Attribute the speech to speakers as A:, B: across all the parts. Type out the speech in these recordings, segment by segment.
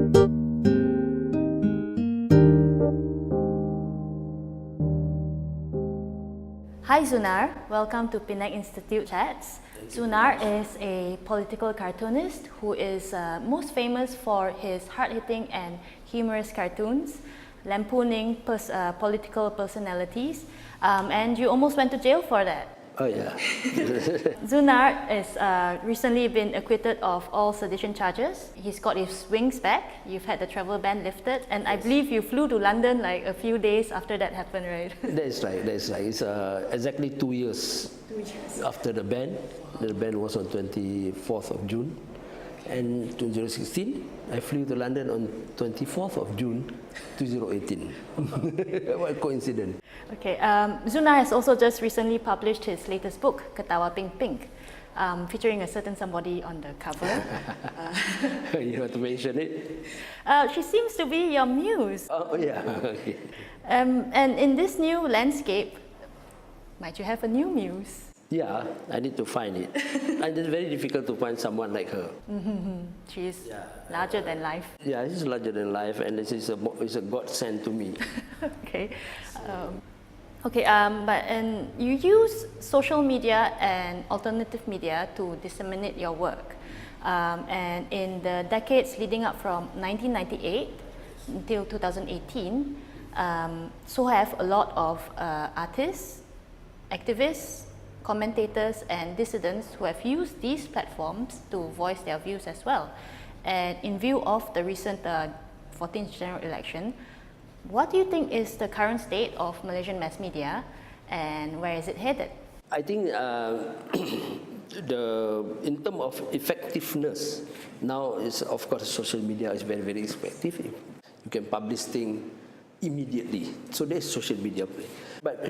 A: Hi Zunar, welcome to Penang Institute Chats. Zunar is a political cartoonist who is most famous for his hard-hitting and humorous cartoons, lampooning political personalities, and you almost went to jail for that.
B: Oh yeah.
A: Zunar is recently been acquitted of all sedition charges. He's got his wings back. You've had the travel ban lifted, and I believe you flew to London like a few days after that happened, right?
B: That is right. It's exactly 2 years after the ban. The ban was on 24th of June, and 2016 I flew to London on 24th of June 2018. What a coincidence.
A: Okay, Zunar has also just recently published his latest book, Ketawa Pink Pink, featuring a certain somebody on the cover.
B: You want to mention it?
A: She seems to be your muse.
B: Oh yeah. Okay.
A: And in this new landscape, might you have a new muse?
B: Yeah, I need to find it. And it's very difficult to find someone like her.
A: She's larger than life.
B: Yeah, she's larger than life, and it's a godsend to me.
A: Okay. And you use social media and alternative media to disseminate your work. And in the decades leading up from 1998 until 2018, so have a lot of artists, activists, commentators and dissidents who have used these platforms to voice their views as well. And in view of the recent 14th general election, what do you think is the current state of Malaysian mass media and where is it headed?
B: I think in terms of effectiveness, now is of course social media is very, very effective. You can publish things immediately. So there's social media play. But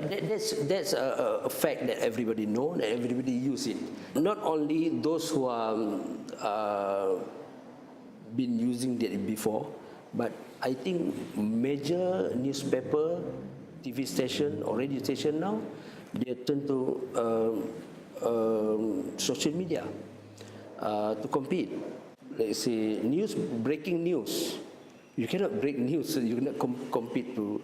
B: that's a fact that everybody knows and everybody use it. Not only those who are been using it before, but I think major newspaper, TV station or radio station now, they turn to social media to compete. Let's say breaking news. You cannot break news, so you cannot compete to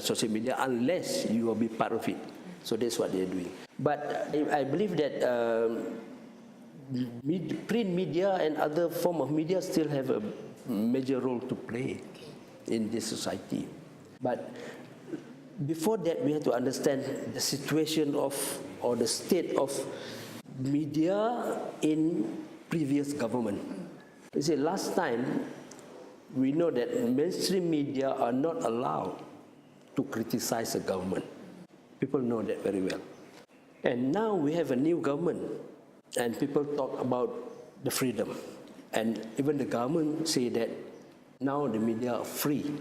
B: social media unless you will be part of it. So that's what they're doing. But I believe that print media and other form of media still have a major role to play in this society. But before that, we have to understand the situation of or the state of media in previous government. You see, last time, we know that mainstream media are not allowed to criticize the government. People know that very well. And now we have a new government, and people talk about the freedom. And even the government say that now the media are free.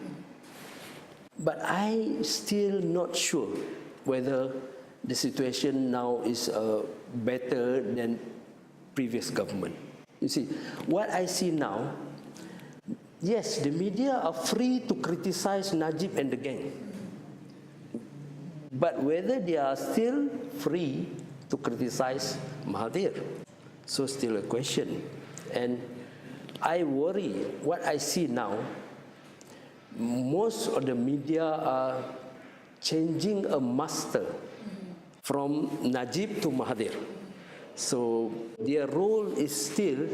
B: But I still not sure whether the situation now is better than previous government. You see, what I see now, yes, the media are free to criticize Najib and the gang. But whether they are still free to criticize Mahathir, so still a question. And I worry, what I see now, most of the media are changing a master from Najib to Mahathir. So their role is still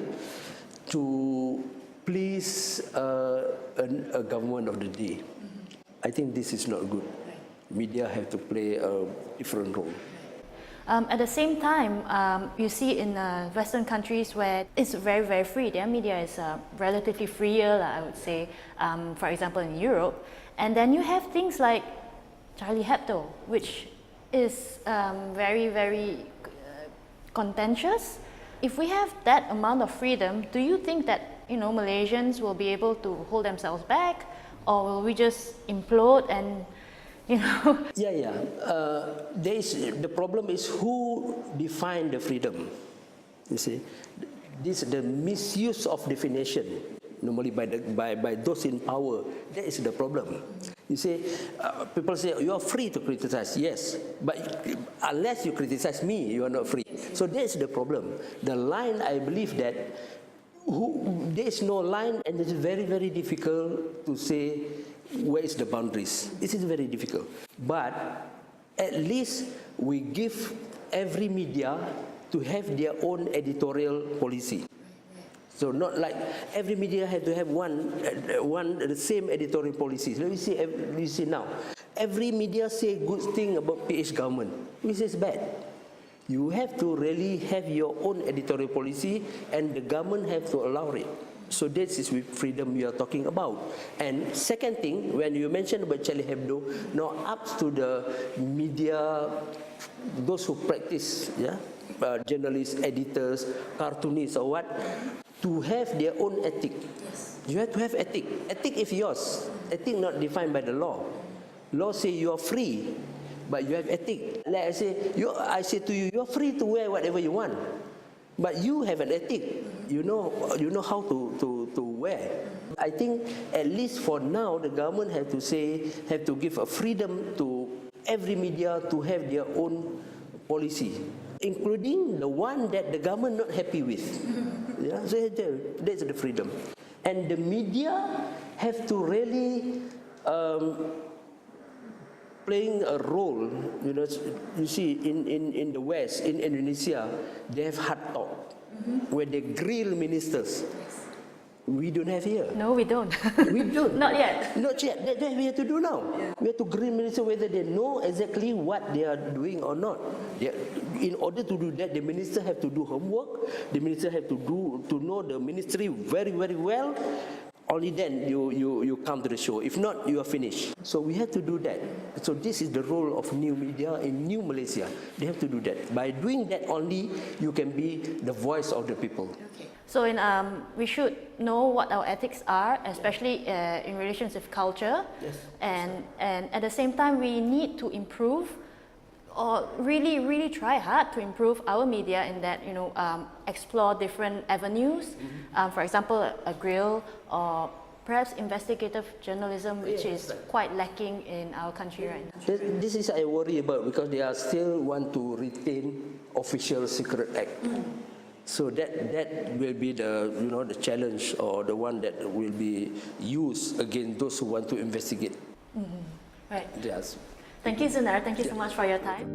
B: to please a government of the day. I think this is not good. Media have to play a different role.
A: At the same time, you see in Western countries where it's very, very free, their media is relatively freer, I would say, for example in Europe. And then you have things like Charlie Hebdo, which is very, very contentious. If we have that amount of freedom, do you think that Malaysians will be able to hold themselves back, or will we just implode and
B: Yeah. The problem is who define the freedom. You see, the misuse of definition normally by those in power. That is the problem. You see, people say you are free to criticize. Yes, but unless you criticize me, you are not free. So that is the problem. The line, I believe that there is no line, and it's very, very difficult to say where is the boundaries. This is very difficult. But at least we give every media to have their own editorial policy. So not like every media have to have the same editorial policies. Let me see. You see now, every media say good thing about PH government, which is bad. You have to really have your own editorial policy, and the government have to allow it. So this is with freedom we are talking about. And second thing, when you mentioned about Charlie Hebdo, now up to the media, those who practice, journalists, editors, cartoonists, or what, to have their own ethic. Yes. You have to have ethic. Ethic is yours. Ethic not defined by the law. Law say you are free, but you have ethic. Like I say to you, you are free to wear whatever you want, but you have an ethic. You know how to wear. I think at least for now, the government have to give a freedom to every media to have their own policy, including the one that the government not happy with. So that's the freedom. And the media have to really playing a role. You see in the West, in Indonesia, they have hard talk, where they grill ministers. We don't have here.
A: No, we don't.
B: We don't.
A: Not yet.
B: Not yet. That we have to do now. Yeah. We have to grill ministers whether they know exactly what they are doing or not. In order to do that, the minister have to do homework. The minister have to know the ministry very, very well. Only then you come to the show. If not, you are finished. So we have to do that. So this is the role of new media in New Malaysia. They have to do that. By doing that only, you can be the voice of the people.
A: Okay. So we should know what our ethics are, especially in relations with culture.
B: Yes.
A: And at the same time, we need to improve, or really, really try hard to improve our media in that, explore different avenues. For example, a grill, or perhaps investigative journalism, which is quite lacking in our country right now.
B: This is I worry about, because they are still want to retain Official Secret Act. So that will be the challenge, or the one that will be used against those who want to investigate.
A: Right.
B: Yes.
A: Thank you, Zunar. Thank you so much for your time.